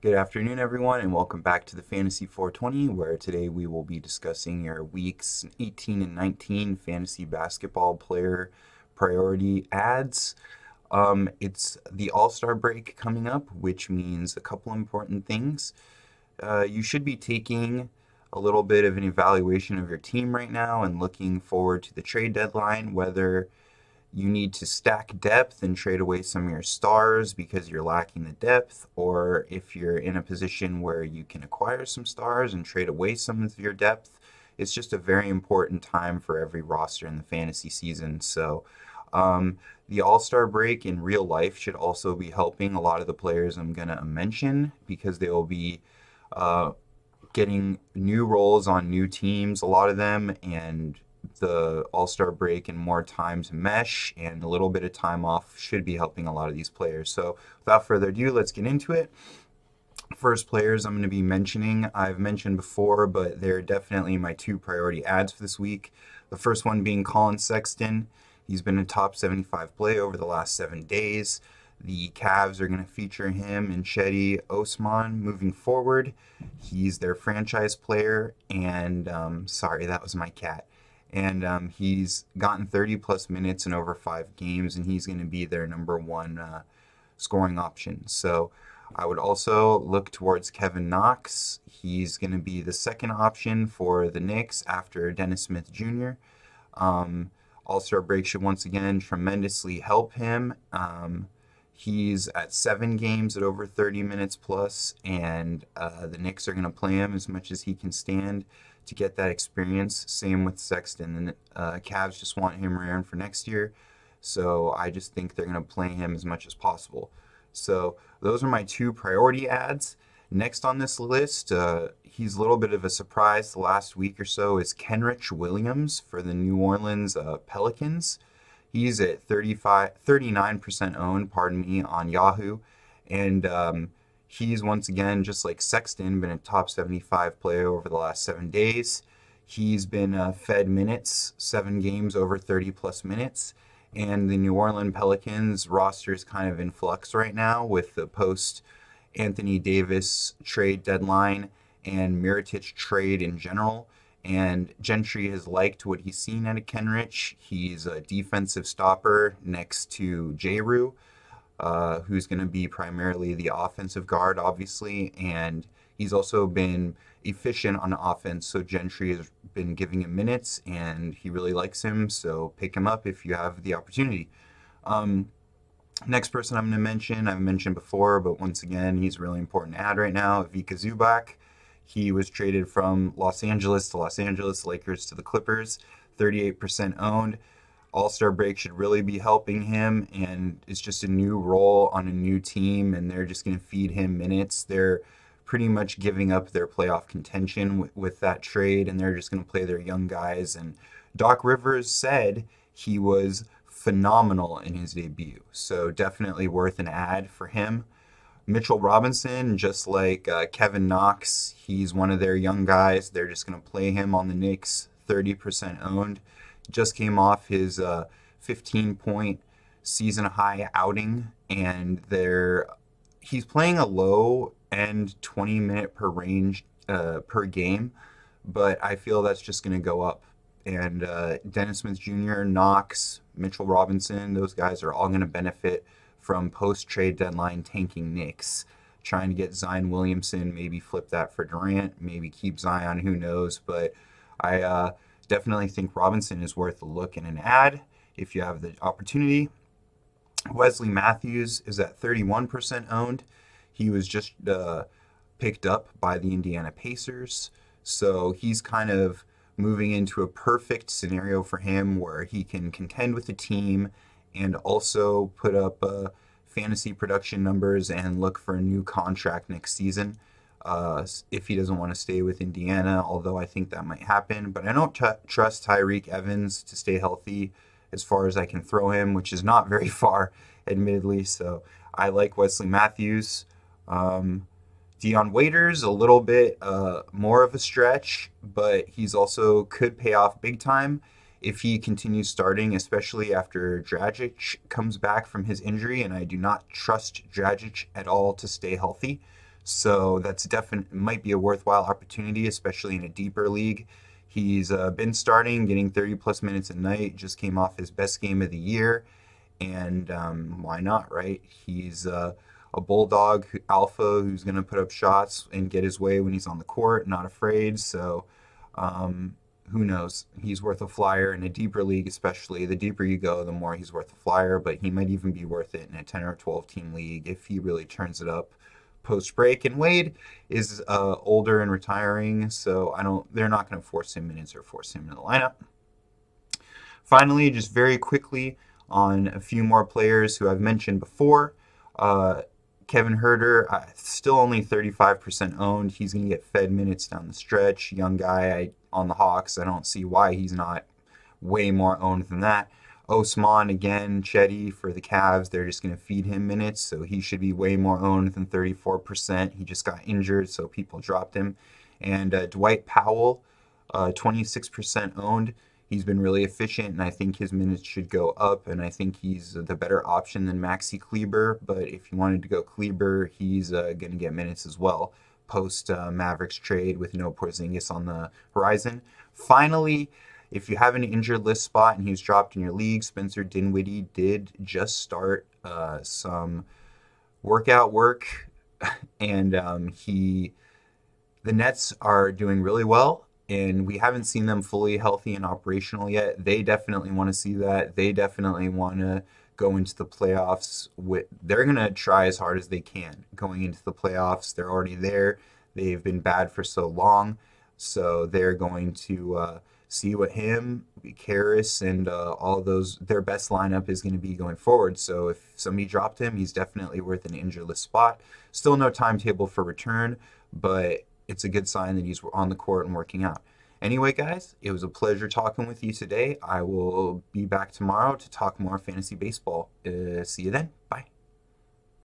Good afternoon, everyone, and welcome back to the Fantasy 420, where today we will be discussing your weeks 18 and 19 fantasy basketball player priority ads. It's the All-Star break coming up, which means a couple important things. You should be taking a little bit of an evaluation of your team right now and looking forward to the trade deadline, whether you need to stack depth and trade away some of your stars because you're lacking the depth, or if you're in a position where you can acquire some stars and trade away some of your depth. It's just a very important time for every roster in the fantasy season. So, the All Star break in real life should also be helping a lot of the players I'm going to mention because they will be uh, getting new roles on new teams, a lot of them, and the All Star break and more time to mesh and a little bit of time off should be helping a lot of these players. So, without further ado, let's get into it. First players I'm going to be mentioning, I've mentioned before, but they're definitely my two priority ads for this week. The first one being Colin Sexton. He's been a top 75 play over the last 7 days. The Cavs are going to feature him and Cedi Osman moving forward. He's their franchise player, and sorry, that was my cat. And he's gotten 30 plus minutes in over 5 games, and he's going to be their number one scoring option. So I would also look towards Kevin Knox. He's going to be the second option for the Knicks after Dennis Smith Jr. Um, All-Star break should once again tremendously help him. He's at 7 games at over 30 minutes plus, and the Knicks are going to play him as much as he can stand to get that experience. Same with Sexton. The Cavs just want him around for next year, so I just think they're going to play him as much as possible. So those are my two priority ads. Next on this list, he's a little bit of a surprise the last week or so, is Kenrich Williams for the New Orleans Pelicans. He's at 39% owned, pardon me, on Yahoo. And he's once again, just like Sexton, been a top 75 player over the last 7 days. He's been fed minutes, 7 games over 30 plus minutes. And the New Orleans Pelicans roster is kind of in flux right now with the post Anthony Davis trade deadline and Mirotic trade in general. And Gentry has liked what he's seen out of Kenrich. He's a defensive stopper next to Jrue, who's going to be primarily the offensive guard, obviously. And he's also been efficient on offense, so Gentry has been giving him minutes, and he really likes him, so pick him up if you have the opportunity. Um, Next person I'm going to mention, I've mentioned before, but once again, he's a really important ad right now, Vika Zubac. He was traded from Los Angeles to Los Angeles, Lakers to the Clippers, 38% owned. All-Star break should really be helping him, and it's just a new role on a new team, and they're just going to feed him minutes. They're pretty much giving up their playoff contention with that trade, and they're just going to play their young guys. And Doc Rivers said he was phenomenal in his debut, so definitely worth an ad for him. Mitchell Robinson, just like Kevin Knox, he's one of their young guys. They're just going to play him on the Knicks, 30% owned. Just came off his 15-point season high outing, and he's playing a low end 20-minute per range per game, but I feel that's just going to go up. And Dennis Smith Jr., Knox, Mitchell Robinson, those guys are all going to benefit from post-trade deadline tanking Knicks. Trying to get Zion Williamson, maybe flip that for Durant, maybe keep Zion, who knows. But I definitely think Robinson is worth a look and an ad if you have the opportunity. Wesley Matthews is at 31% owned. He was just picked up by the Indiana Pacers. So he's kind of moving into a perfect scenario for him where he can contend with the team and also put up fantasy production numbers and look for a new contract next season if he doesn't want to stay with Indiana, although I think that might happen. But I don't trust Tyreek Evans to stay healthy as far as I can throw him, which is not very far, admittedly. So I like Wesley Matthews. Dion Waiters, a little bit more of a stretch, but he's also could pay off big time if he continues starting, especially after Dragic comes back from his injury, and I do not trust Dragic at all to stay healthy. So that's definitely might be a worthwhile opportunity, especially in a deeper league. He's been starting, getting 30 plus minutes a night. Just came off his best game of the year, and why not, right? He's a bulldog alpha who's going to put up shots and get his way when he's on the court, not afraid. So who knows? He's worth a flyer in a deeper league, especially. The deeper you go, the more he's worth a flyer, but he might even be worth it in a 10 or 12 team league if he really turns it up post break. And Wade is older and retiring, so they're not going to force him minutes or force him in the lineup. Finally, just very quickly on a few more players who I've mentioned before. Kevin Herter, still only 35% owned. He's going to get fed minutes down the stretch. Young guy on the Hawks. I don't see why he's not way more owned than that. Osman, again, Chetty for the Cavs. They're just going to feed him minutes, so he should be way more owned than 34%. He just got injured, so people dropped him. And Dwight Powell, 26% owned. He's been really efficient, and I think his minutes should go up, and I think he's the better option than Maxi Kleber. But if you wanted to go Kleber, he's going to get minutes as well post Mavericks trade with no Porzingis on the horizon. Finally, if you have an injured list spot and he's dropped in your league, Spencer Dinwiddie did just start some workout work, and the Nets are doing really well. And we haven't seen them fully healthy and operational yet. They definitely want to see that. They definitely want to go into the playoffs. They're going to try as hard as they can going into the playoffs. They're already there. They've been bad for so long. So they're going to see what Karras, and all those, their best lineup is going to be going forward. So if somebody dropped him, he's definitely worth an injured list spot. Still no timetable for return, but it's a good sign that he's on the court and working out. Anyway, guys, it was a pleasure talking with you today. I will be back tomorrow to talk more fantasy baseball. See you then. Bye.